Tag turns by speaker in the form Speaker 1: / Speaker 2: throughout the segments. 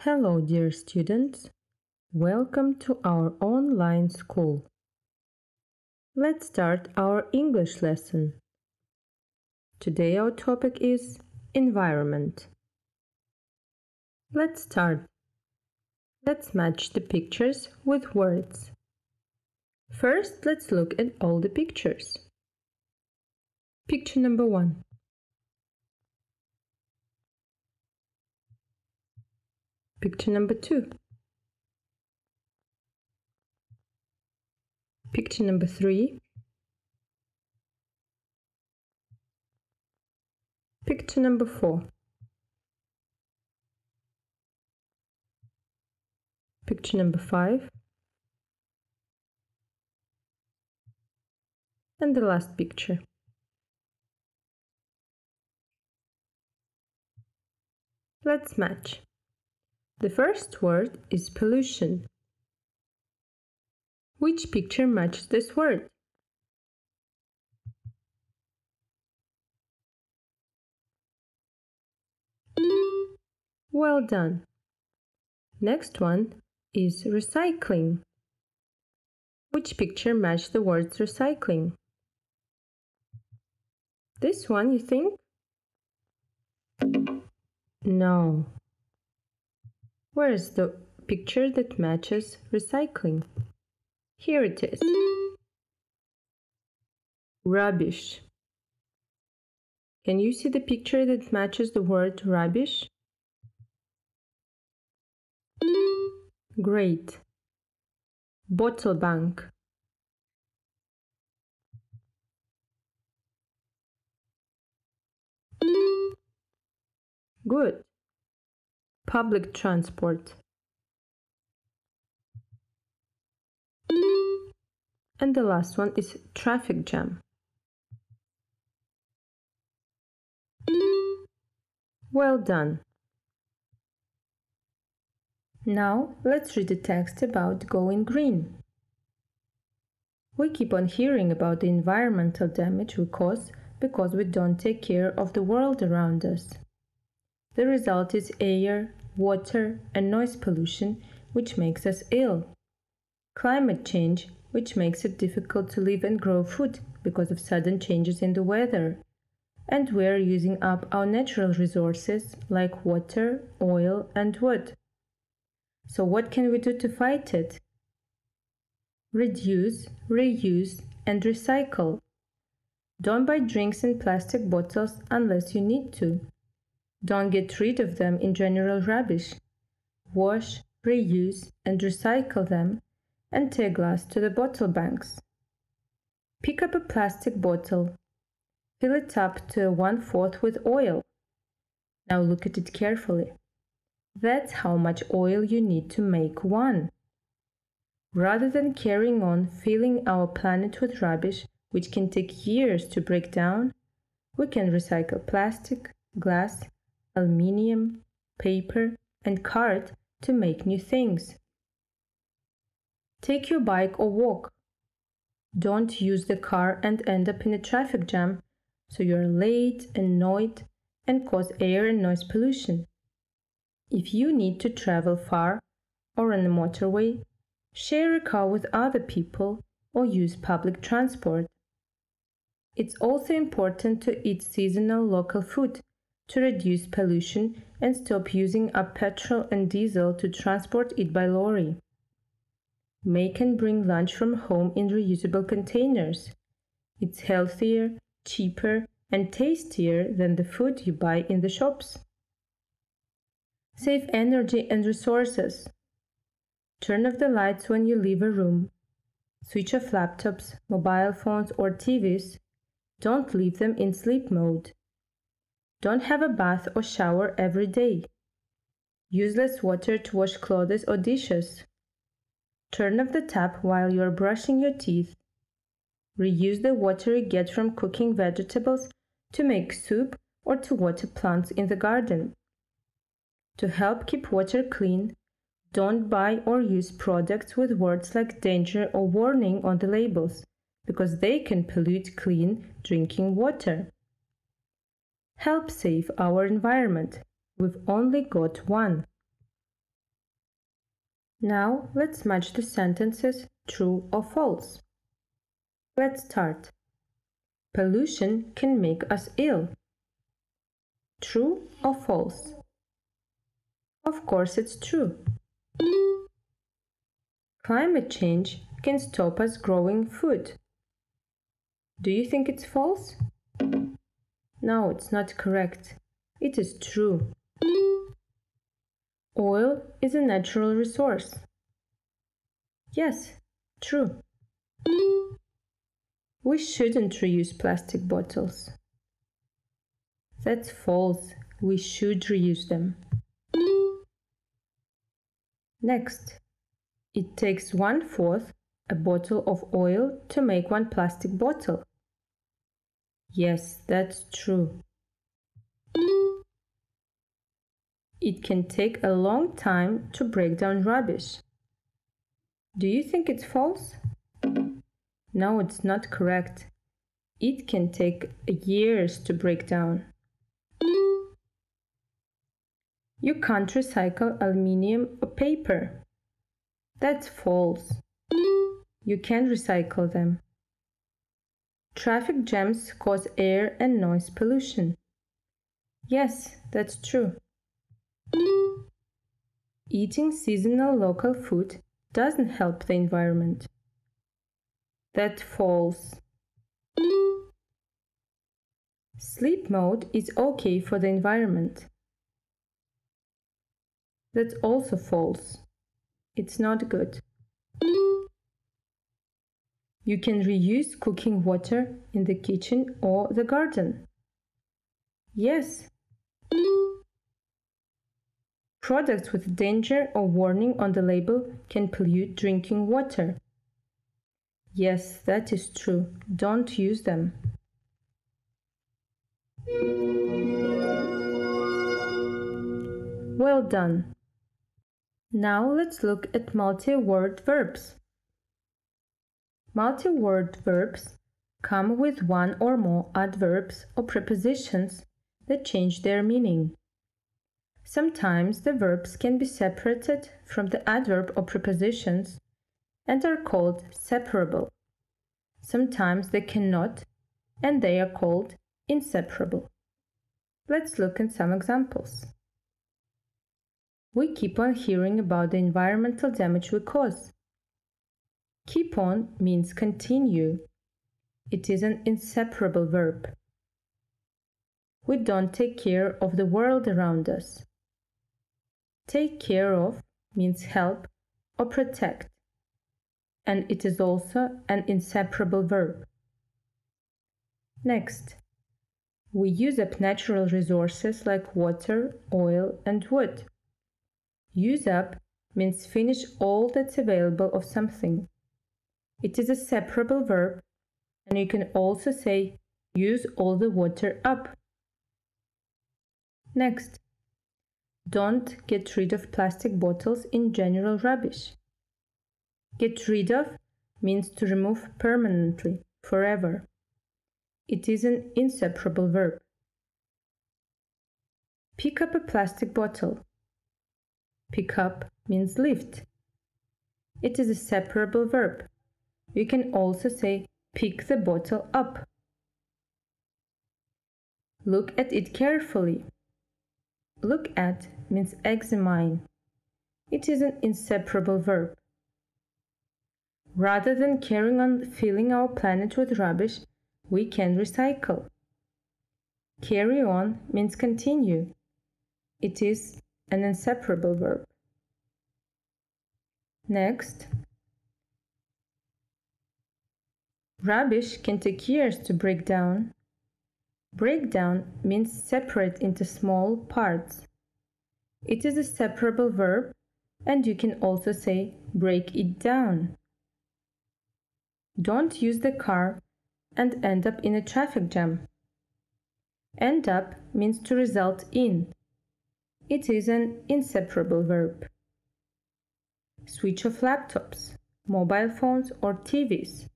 Speaker 1: Hello, dear students. Welcome to our online school. Let's start our English lesson. Today our topic is environment. Let's start. Let's match the pictures with words. First, let's look at all the pictures. Picture number 1. Picture number 2. Picture number 3. Picture number 4. Picture number 5. And the last picture. Let's match. The first word is pollution. Which picture matches this word? Well done. Next one is recycling. Which picture matches the words recycling? This one, you think? No. Where is the picture that matches recycling? Here it is. Rubbish. Can you see the picture that matches the word rubbish? Great. Bottle bank. Good. Public transport. And the last one is traffic jam. Well done. Now let's read the text about going green. We keep on hearing about the environmental damage we cause because we don't take care of the world around us. The result is air, water, and noise pollution, which makes us ill. Climate change, which makes it difficult to live and grow food because of sudden changes in the weather. And we're using up our natural resources like water, oil, and wood. So what can we do to fight it? Reduce, reuse, and recycle. Don't buy drinks in plastic bottles unless you need to. Don't get rid of them in general rubbish. Wash, reuse, and recycle them and take glass to the bottle banks. Pick up a plastic bottle. Fill it up to 1/4 with oil. Now look at it carefully. That's how much oil you need to make one. Rather than carrying on filling our planet with rubbish, which can take years to break down, we can recycle plastic, glass, aluminium, paper, and card to make new things. Take your bike or walk. Don't use the car and end up in a traffic jam so you're late, annoyed, and cause air and noise pollution. If you need to travel far or on a motorway, share a car with other people or use public transport. It's also important to eat seasonal local food to reduce pollution and stop using up petrol and diesel to transport it by lorry. Make and bring lunch from home in reusable containers. It's healthier, cheaper, and tastier than the food you buy in the shops. Save energy and resources. Turn off the lights when you leave a room. Switch off laptops, mobile phones, or TVs. Don't leave them in sleep mode. Don't have a bath or shower every day. Use less water to wash clothes or dishes. Turn off the tap while you are brushing your teeth. Reuse the water you get from cooking vegetables to make soup or to water plants in the garden. To help keep water clean, don't buy or use products with words like danger or warning on the labels, because they can pollute clean drinking water. Help save our environment. We've only got one. Now let's match the sentences true or false. Let's start. Pollution can make us ill. True or false? Of course it's true. Climate change can stop us growing food. Do you think it's false? No, it's not correct. It is true. Oil is a natural resource. Yes, true. We shouldn't reuse plastic bottles. That's false. We should reuse them. Next, it takes 1/4 a bottle of oil to make one plastic bottle. Yes, that's true. It can take a long time to break down rubbish. Do you think it's false? No, it's not correct. It can take years to break down. You can't recycle aluminium or paper. That's false. You can recycle them. Traffic jams cause air and noise pollution. Yes, that's true. Eating seasonal local food doesn't help the environment. That's false. Sleep mode is okay for the environment. That's also false. It's not good. You can reuse cooking water in the kitchen or the garden. Yes. Products with danger or warning on the label can pollute drinking water. Yes, that is true. Don't use them. Well done. Now let's look at multi-word verbs. Multi-word verbs come with one or more adverbs or prepositions that change their meaning. Sometimes the verbs can be separated from the adverb or prepositions and are called separable. Sometimes they cannot, and they are called inseparable. Let's look at some examples. We keep on hearing about the environmental damage we cause. Keep on means continue. It is an inseparable verb. We don't take care of the world around us. Take care of means help or protect, and it is also an inseparable verb. Next, we use up natural resources like water, oil, and wood. Use up means finish all that's available of something. It is a separable verb, and you can also say use all the water up. Next, don't get rid of plastic bottles in general rubbish. Get rid of means to remove permanently, forever. It is an inseparable verb. Pick up a plastic bottle. Pick up means lift. It is a separable verb. You can also say pick the bottle up. Look at it carefully. Look at means examine. It is an inseparable verb. Rather than carrying on filling our planet with rubbish, we can recycle. Carry on means continue. It is an inseparable verb. Next, rubbish can take years to break down. Break down means separate into small parts. It is a separable verb, and you can also say break it down. Don't use the car and end up in a traffic jam. End up means to result in. It is an inseparable verb. Switch off laptops, mobile phones, or TVs.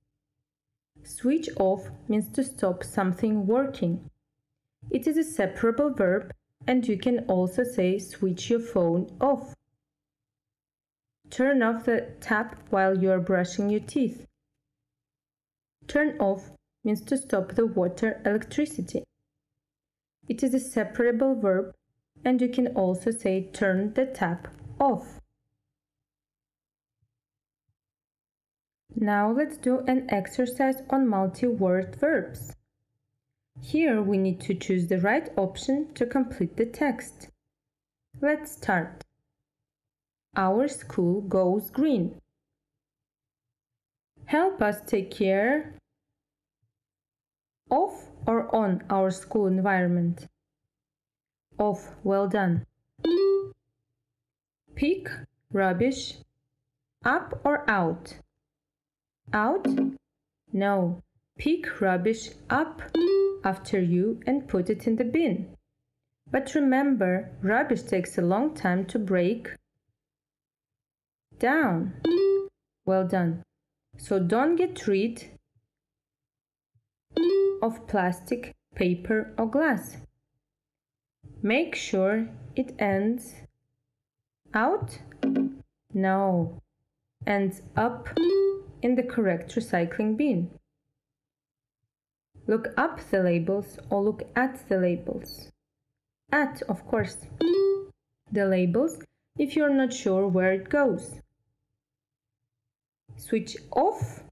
Speaker 1: Switch off means to stop something working. It is a separable verb, and you can also say switch your phone off. Turn off the tap while you are brushing your teeth. Turn off means to stop the water electricity. It is a separable verb, and you can also say turn the tap off. Now let's do an exercise on multi-word verbs. Here we need to choose the right option to complete the text. Let's start. Our school goes green. Help us take care of or on our school environment. Of, well done. Pick rubbish up or out. Out? No. Pick rubbish up after you and put it in the bin. But remember, rubbish takes a long time to break down. Well done. So don't get rid of plastic, paper or glass. Make sure it ends out? No. Ends up in the correct recycling bin. Look up the labels or look at the labels. At, of course. The labels if you're not sure where it goes. Switch off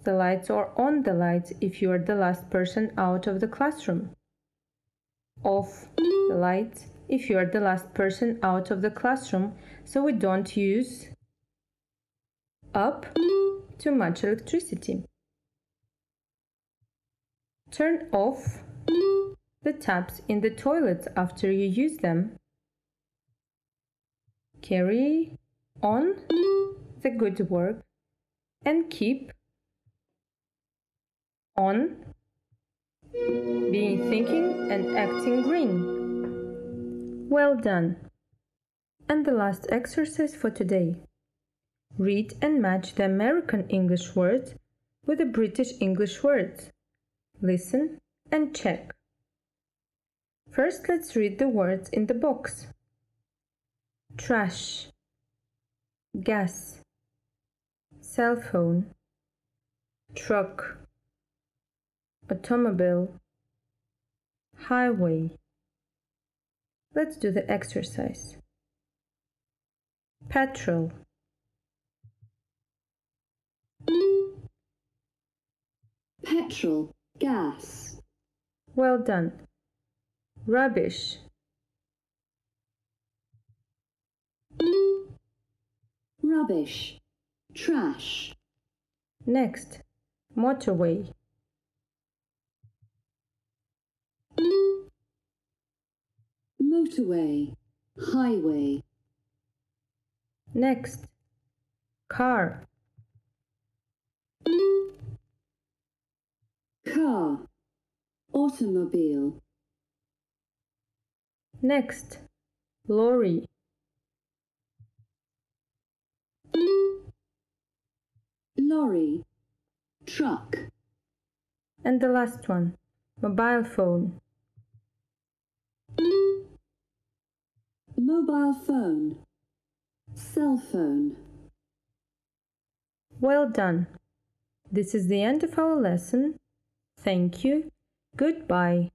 Speaker 1: the lights or on the lights if you are the last person out of the classroom. Off the lights if you are the last person out of the classroom, so we don't use up too much electricity. Turn off the taps in the toilets after you use them. Carry on the good work and keep on being thinking and acting green. Well done. And the last exercise for today. Read and match the American English words with the British English words. Listen and check. First, let's read the words in the box. Trash, gas, cell phone, truck, automobile, highway. Let's do the exercise. Petrol,
Speaker 2: petrol, gas.
Speaker 1: well done. Rubbish,
Speaker 2: rubbish, trash.
Speaker 1: next. Motorway,
Speaker 2: motorway, highway.
Speaker 1: next. Car,
Speaker 2: car, automobile.
Speaker 1: next. Lorry,
Speaker 2: lorry, truck.
Speaker 1: and the last one. Mobile phone,
Speaker 2: mobile phone, cell phone.
Speaker 1: well done. This is the end of our lesson. Thank you. Goodbye.